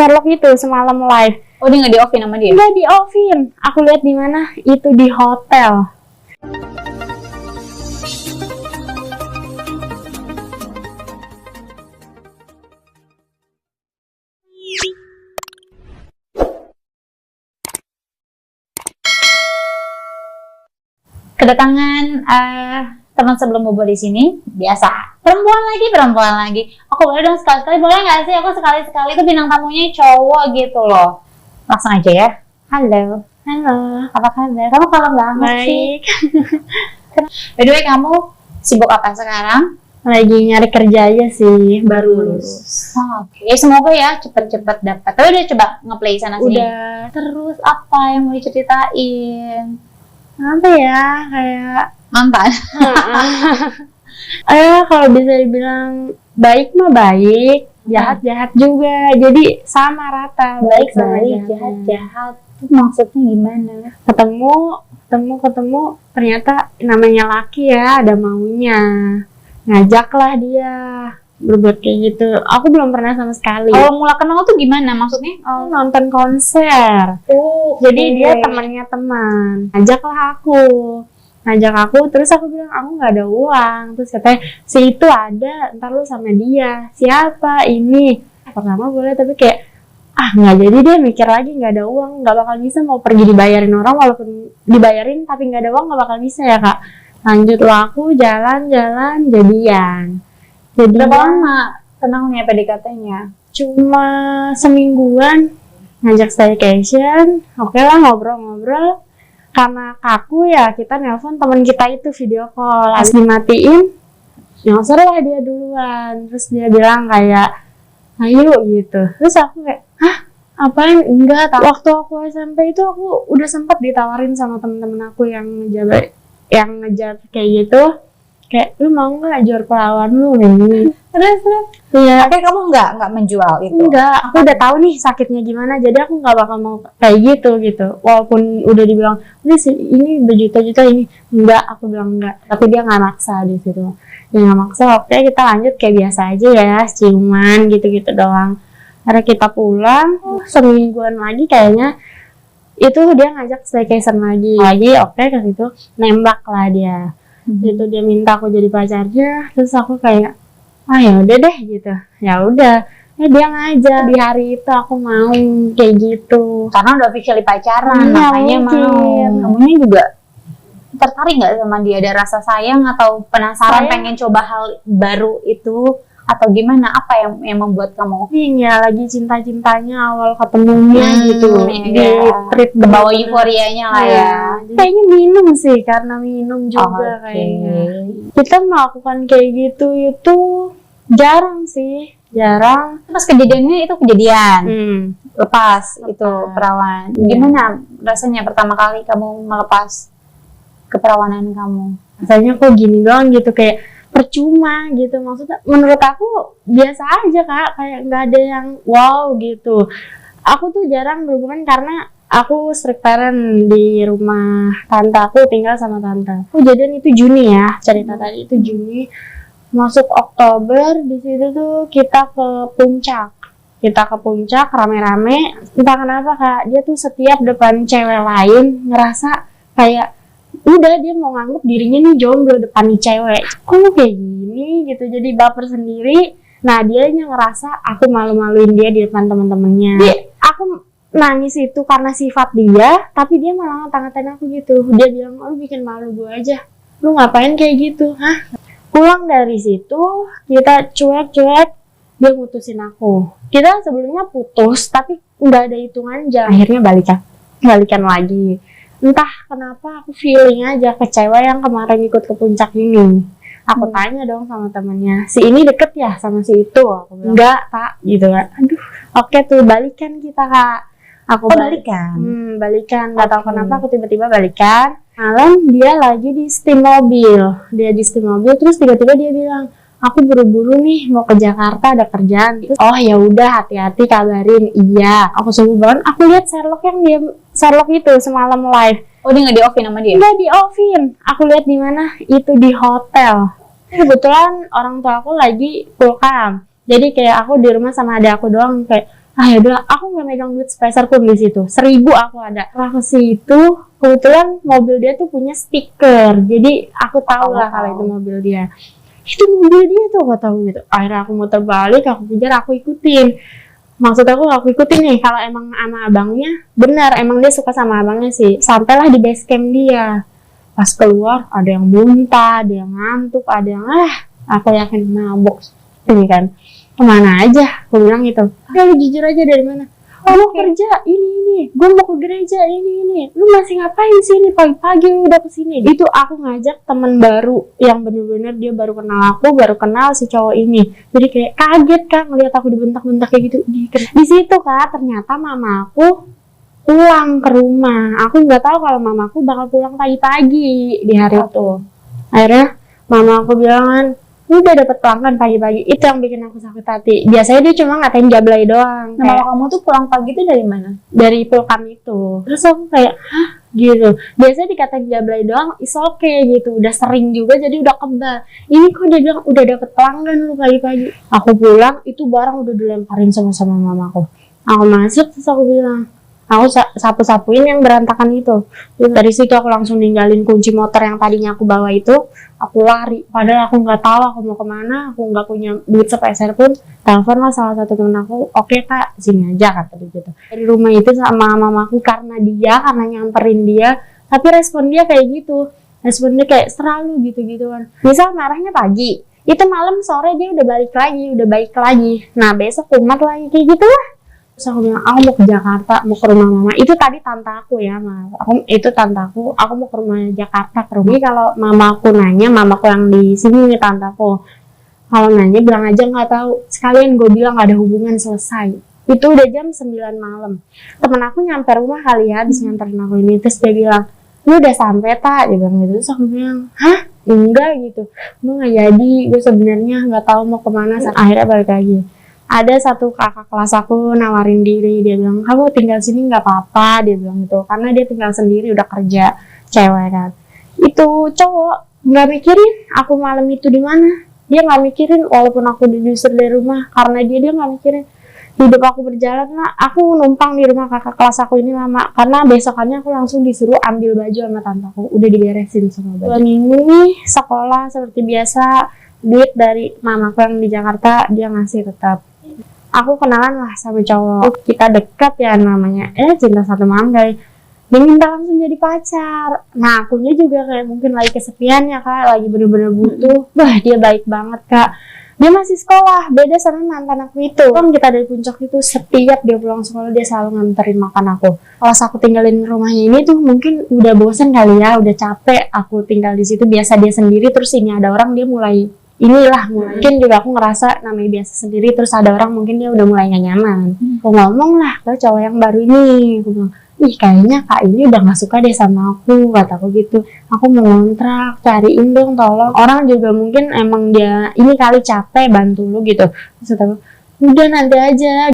Sherlock itu semalam live. Oh, dia nggak di-offin sama dia? Nggak di-offin. Aku lihat di mana? Itu di hotel. Kedatangan teman sebelum bobo di sini. Biasa, perempuan lagi. Aku boleh dong sekali-sekali, boleh nggak sih? Aku sekali-sekali itu bintang tamunya cowok gitu loh. Langsung aja ya. Halo, apa kabar? Kamu kalem banget sih. By the way, kamu sibuk apa sekarang? Lagi nyari kerja aja sih, baru lulus. Oke, semoga ya cepet-cepet dapat. Tapi udah coba ngeplay sana sini. Udah. Terus apa yang mau diceritain? Apa ya, kayak Mantan. kalau bisa dibilang baik mah baik, jahat juga. Jadi sama rata, baik sama jahat. Itu maksudnya gimana? Ketemu, ternyata namanya laki ya, ada maunya. Ngajaklah dia berbuat kayak gitu. Aku belum pernah sama sekali. Kalau mula kenal tuh gimana maksudnya? Nonton konser. Jadi dia temannya teman. Ngajak aku, terus aku bilang aku nggak ada uang. Terus katanya si itu ada, ntar lu sama dia. Siapa ini? Pertama boleh, tapi kayak nggak jadi deh, mikir lagi nggak ada uang, nggak bakal bisa, mau pergi dibayarin orang, walaupun dibayarin tapi nggak ada uang nggak bakal bisa ya kak. Lanjutlah aku jalan jadian. Berapa lama kenalnya PDKT-nya? Cuma semingguan, ngajak staycation, oke lah ngobrol. Karena kaku ya, kita nelpon teman kita itu video call, habis dimatiin, nyosor lah dia duluan. Terus dia bilang kayak, ayo gitu. Terus aku kayak, apaan? Enggak, waktu aku SMP itu aku udah sempat ditawarin sama temen-temen aku yang ngejar kayak gitu. Kayak, lu mau nggak jual perawan lu nih? Terus ya. Oke, kamu nggak menjual itu? Enggak, aku udah tahu nih sakitnya gimana, jadi aku nggak bakal mau kayak gitu. Walaupun udah dibilang, ini berjuta-juta ini, enggak, aku bilang enggak. Tapi dia nggak maksa di situ. Dia nggak maksa, oke kita lanjut kayak biasa aja ya, ciuman gitu-gitu doang. Karena kita pulang, semingguan lagi kayaknya, itu dia ngajak staycation lagi, oke ke situ, nembak lah dia. Itu dia minta aku jadi pacarnya, terus aku kayak ya udah deh gitu. Ya udah, dia ngajak di hari itu, aku mau kayak gitu. Karena udah officially pacaran, makanya mau. Kamunya juga tertarik nggak sama dia? Ada rasa sayang atau penasaran pengen coba hal baru itu? Atau gimana? Apa yang membuat kamu? Iya, lagi cinta-cintanya awal ketemunya gitu. Di trip kebawa euforianya lah ya. Kayaknya minum sih, karena minum juga kayaknya. Kita melakukan kayak gitu itu jarang sih, jarang. Pas kejadiannya itu kejadian. Lepas itu perawan. Gimana rasanya pertama kali kamu melepas keperawanan kamu? Rasanya kok gini doang gitu, kayak percuma gitu. Maksudnya menurut aku biasa aja kak, kayak nggak ada yang wow gitu. Aku tuh jarang berhubungan karena aku strict parent di rumah tante aku, tinggal sama tante. Kejadian itu Juni ya, cerita tadi itu Juni. Masuk Oktober, di situ tuh kita ke puncak rame-rame. Entah kenapa kak, dia tuh setiap depan cewek lain ngerasa kayak udah dia mau nganggep dirinya nih jomblo depan nih cewek. Kok lu kayak gini gitu, jadi baper sendiri. Nah dia ngerasa aku malu-maluin dia di depan teman-temannya. Aku nangis itu karena sifat dia, tapi dia malah ngata-ngatain aku gitu. Dia bilang, lu bikin malu gue aja, lu ngapain kayak gitu, Pulang dari situ kita cuek-cuek, dia mutusin aku. Kita sebelumnya putus tapi nggak ada hitungan jam. Akhirnya balikan lagi. Entah kenapa aku feeling aja kecewa yang kemarin ikut ke puncak ini. Aku tanya dong sama temennya, si ini deket ya sama si itu? Aku bilang, enggak kak, gitu kan. Aduh, oke tuh balikan kita kak. Aku balikan? Balikan, gak tahu kenapa aku tiba-tiba balikan. Malam dia lagi di steam mobil, terus tiba-tiba dia bilang, aku buru-buru nih mau ke Jakarta, ada kerjaan. Oh ya udah, hati-hati kabarin. Iya, aku sungguh banget. Aku lihat Sherlock itu semalam live. Oh, dia nggak di-offin sama dia? Nggak di-offin. Aku lihat di mana? Itu di hotel. Kebetulan orang tua aku lagi full camp. Jadi kayak aku di rumah sama adik aku doang, kayak Yaudah, aku nggak megang duit sepeser pun di situ. 1.000 aku ada. Setelah ke situ, kebetulan mobil dia tuh punya stiker. Jadi aku tahu lah kalau itu mobil dia. Itu mobil dia tuh, aku tahu gitu. Akhirnya aku muter balik, aku kejar, aku ikutin. Maksud aku ikutin nih, kalau emang sama abangnya, benar, emang dia suka sama abangnya sih. Sampailah di base camp dia. Pas keluar, ada yang muntah, ada yang ngantuk, ada yang aku yakin mabok. Ini kan, kemana aja? Aku bilang gitu. Lu jujur aja dari mana? Mau kerja, ini. Gue mau ke gereja, ini. Lu masih ngapain sini? Pagi-pagi lu udah kesini. Itu aku ngajak teman baru, yang bener-bener dia baru kenal aku, baru kenal si cowok ini. Jadi kayak kaget kan, ngeliat aku dibentak-bentak kayak gitu. Di situ kan, ternyata mama aku pulang ke rumah. Aku nggak tahu kalau mamaku bakal pulang pagi-pagi di hari itu. Akhirnya mama aku bilang, udah dapet pelanggan pagi-pagi. Itu yang bikin aku sakit hati. Biasanya dia cuma ngatain Jablay doang. Nah, kalau kamu tuh pulang pagi tuh dari mana? Dari Pulkam itu. Terus aku kayak, gitu. Biasanya dikatain Jablay doang, is okay gitu. Udah sering juga, jadi udah kebal. Ini kok dia bilang, udah dapet pelanggan lu pagi-pagi. Aku pulang, itu barang udah dilemparin sama mamaku. Aku masuk, terus aku bilang, aku sapu-sapuin yang berantakan itu. Dari situ aku langsung ninggalin kunci motor yang tadinya aku bawa itu. Aku lari, padahal aku nggak tahu aku mau kemana, aku nggak punya duit sepeser pun. Telepon lah salah satu temen aku, oke kak, sini aja kata dia gitu. Dari rumah itu sama mamaku karena nyamperin dia, tapi respon dia kayak gitu, respon dia kayak selalu gitu-gituan. Misal marahnya pagi, itu malam sore dia udah balik lagi, udah baik lagi. Nah besok kumat lagi kayak gitu lah. Terus aku bilang, aku mau ke Jakarta, mau ke rumah mama. Itu tadi tante aku ya, aku mau ke rumah Jakarta, ke rumah. Jadi kalau mamaku nanya, mamaku yang di sini nih tante aku. Kalau nanya bilang aja nggak tahu. Sekalian gue bilang nggak ada hubungan, selesai. Itu udah jam 9 malam. Temen aku nyampe rumah kali ya, habis nganterin aku ini. Terus dia bilang, lu udah sampai tak? Dia bilang gitu. Terus aku bilang, hah? Enggak gitu. Gue nggak jadi. Gue sebenarnya nggak tahu mau kemana. Akhirnya balik lagi. Ada satu kakak kelas aku nawarin diri, dia bilang, kamu tinggal sini nggak apa-apa, dia bilang gitu, karena dia tinggal sendiri udah kerja, cewek kan. Itu cowok nggak mikirin aku malam itu di mana, dia nggak mikirin walaupun aku diusir dari rumah, karena dia nggak mikirin. Hidup aku berjalan lah, aku numpang di rumah kakak kelas aku ini lama, karena besokannya aku langsung disuruh ambil baju sama tantaku, udah diberesin semua baju. 2 minggu nih sekolah seperti biasa, duit dari mamaku yang di Jakarta dia ngasih tetap. Aku kenalan lah sama cowok, kita dekat ya namanya, cinta satu malam kali. Dia minta langsung jadi pacar. Nah akunya juga kayak mungkin lagi kesepian ya kak, lagi bener-bener butuh. Wah dia baik banget kak. Dia masih sekolah, beda sama mantan aku itu. Kan kita dari puncak itu, setiap dia pulang sekolah dia selalu nganterin makan aku. Pas aku tinggalin rumahnya ini tuh mungkin udah bosen kali ya, udah capek aku tinggal di situ, biasa dia sendiri, terus ini ada orang dia mulai mungkin juga aku ngerasa namanya biasa sendiri, terus ada orang mungkin dia udah mulai gak nyaman. Aku ngomong lah ke cowok yang baru ini, aku bilang, ih kayaknya kak ini udah gak suka deh sama aku, kataku gitu. Aku mau ngontrak, cariin dong tolong. Orang juga mungkin emang dia ini kali capek bantu lu gitu. Terus aku, udah nanti aja.